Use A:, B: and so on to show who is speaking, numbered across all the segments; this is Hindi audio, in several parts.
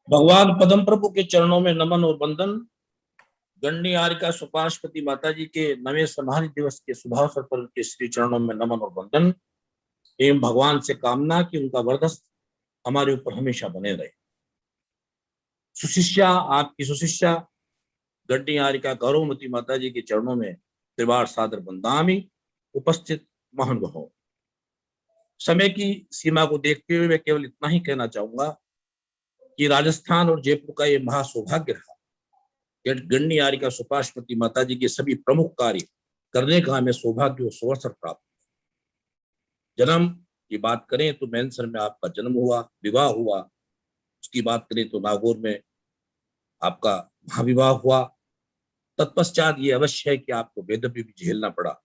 A: भगवान पद्म प्रभु के चरणों में नमन और वंदन। गणनी आर्यका सुपार्श्वती माता जी के नवे समाधि दिवस के शुभावसर पर उनके श्री चरणों में नमन और वंदन एवं भगवान से कामना कि उनका वरदस्त हमारे ऊपर हमेशा बने रहे। सुशिष्या, आपकी सुशिष्या गणनी आर्यका गौरवमती माता जी के चरणों में त्रिवार सादर वंदामि। उपस्थित महानुभावों, समय की सीमा को देखते हुए मैं केवल इतना ही कहना चाहूंगा कि राजस्थान और जयपुर का ये महासौभाग्य रहा। गणनी आर्यका सुपार्श्वती माता जी के सभी प्रमुख कार्य करने का हमें सौभाग्य और सुअवसर प्राप्त। जन्म की बात करें तो मैनसर में आपका जन्म हुआ, विवाह हुआ। उसकी बात करें तो नागौर में आपका महाविवाह हुआ। तत्पश्चात ये अवश्य है कि आपको बेदबी भी झेलना पड़ा,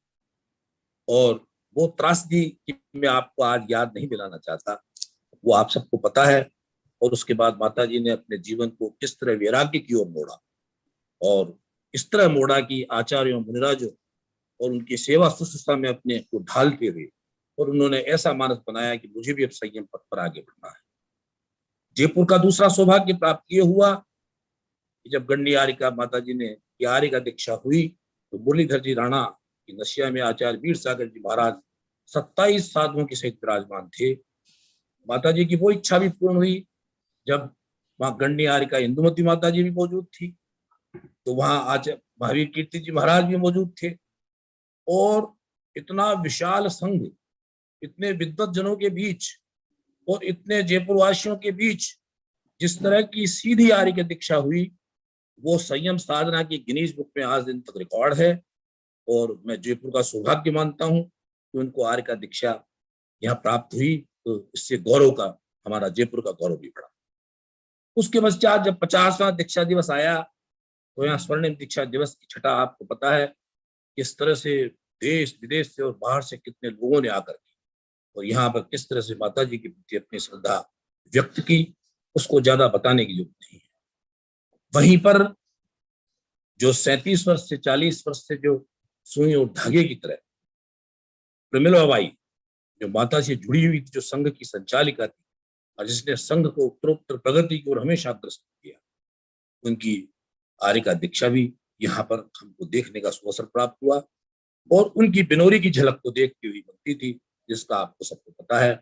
A: और वो त्रासदी की मैं आपको आज याद नहीं दिलाना चाहता, वो आप सबको पता है। और उसके बाद माता जी ने अपने जीवन को किस तरह वैराग्य की ओर मोड़ा, और इस तरह मोड़ा कि आचार्यों मुनिराजों और उनकी सेवा शुश्रूषा में अपने को ढालते हुए, और उन्होंने ऐसा मानस बनाया कि मुझे भी अब संयम पथ पर आगे बढ़ना है। जयपुर का दूसरा सौभाग्य प्राप्त ये हुआ कि जब गणनी आर्यका माता जी ने आर्यका दीक्षा हुई तो मुरलीधर जी राणा की नशिया में आचार्य वीर सागर जी महाराज 27 साधुओं के सहित विराजमान थे। माता जी की वो इच्छा भी पूर्ण हुई। जब वहां गणनी आर्यका इंदुमती माता जी भी मौजूद थी तो वहां आचार्य महावीर कीर्ति जी महाराज भी मौजूद थे। और इतना विशाल संघ, इतने विद्वत जनों के बीच और इतने जयपुर वासियों के बीच जिस तरह की सीधी आर्य दीक्षा हुई, वो संयम साधना की गिनीज बुक में आज दिन तक रिकॉर्ड है। और मैं जयपुर का सौभाग्य मानता हूं कि उनको आर्य का दीक्षा यहाँ प्राप्त हुई, तो इससे गौरव का, हमारा जयपुर का गौरव भी बढ़ा। उसके पश्चात जब 50वां दीक्षा दिवस आया तो यहाँ स्वर्णिम दीक्षा दिवस की छठा आपको पता है किस तरह से देश विदेश से और बाहर से कितने लोगों ने आकर के और यहाँ पर किस तरह से माता जी के प्रति अपनी श्रद्धा व्यक्त की, उसको ज्यादा बताने की जरूरत नहीं है। वहीं पर जो 37 वर्ष से 40 वर्ष से जो सुई और धागे की तरह प्रमिलाबाई जो माता से जुड़ी हुई थी, जो संघ की संचालिका थी और जिसने संघ को उत्तरोत्तर प्रगति की ओर हमेशा अग्रसर किया, उनकी आर्य का दीक्षा भी यहाँ पर हमको देखने का अवसर प्राप्त हुआ। और उनकी बिनोरी की झलक तो देखती हुई बनती थी, जिसका आपको सबको पता है।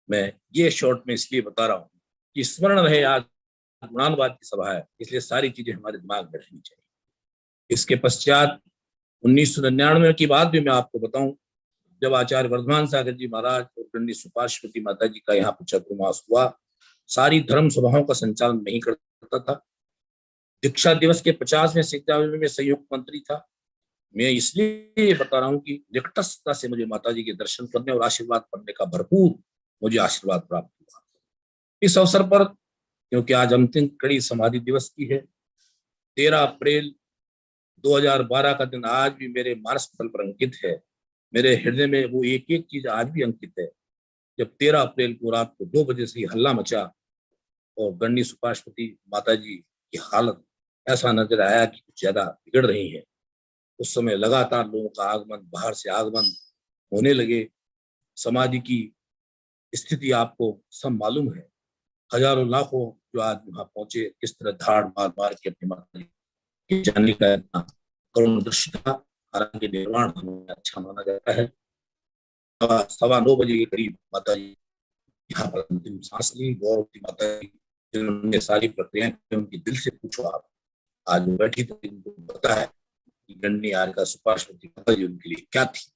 A: मैं ये शॉर्ट में इसलिए बता रहा हूँ कि स्मरण रहे, आज गुणानुवाद की सभा है, इसलिए सारी चीजें हमारे दिमाग में रहनी चाहिए। इसके पश्चात 1999 की बात भी मैं आपको बताऊं, जब आचार्य वर्धमान सागर जी महाराज और गणनी सुपार्श्वती माता जी का यहाँ पर चतुर्मास हुआ, सारी धर्म सभाओं का संचालन नहीं करता था। दीक्षा दिवस के 50वें शिक्षाविधि में संयुक्त मंत्री था। मैं इसलिए बता रहा हूँ कि निकटता से मुझे माता जी के दर्शन करने और आशीर्वाद पढ़ने का भरपूर मुझे आशीर्वाद प्राप्त हुआ। इस अवसर पर, क्योंकि आज अंतिम कड़ी समाधि दिवस की है, 13 अप्रैल 2012 का दिन आज भी मेरे मानस पटल पर अंकित है। मेरे हृदय में वो एक एक चीज आज भी अंकित है। जब 13 अप्रैल को रात को 2 बजे से ही हल्ला मचा और गणनी सुपार्श्वती माता जी की हालत ऐसा नजर आया कि कुछ ज्यादा बिगड़ रही है, उस समय लगातार लोगों का आगमन, बाहर से आगमन होने लगे। समाधि की स्थिति आपको सब मालूम है। हजारों लाखों जो आज वहां पहुंचे, किस तरह धाड़ मार मार के अपनी माता जी के जाने का इतना करुण दृश्य था। हालांकि निर्वाण हमें अच्छा माना जाता है। 9:15 बजे के करीब माता जी यहाँ पर अंतिम सांस ली। गौरवती माता जी जिन्होंने सारी प्रक्रिया उनकी दिल से पूछो आप, आज वो बैठी तो उनको पता है कि गणनी आर्यका सुपार्श्वती माता जी उनके लिए क्या थी।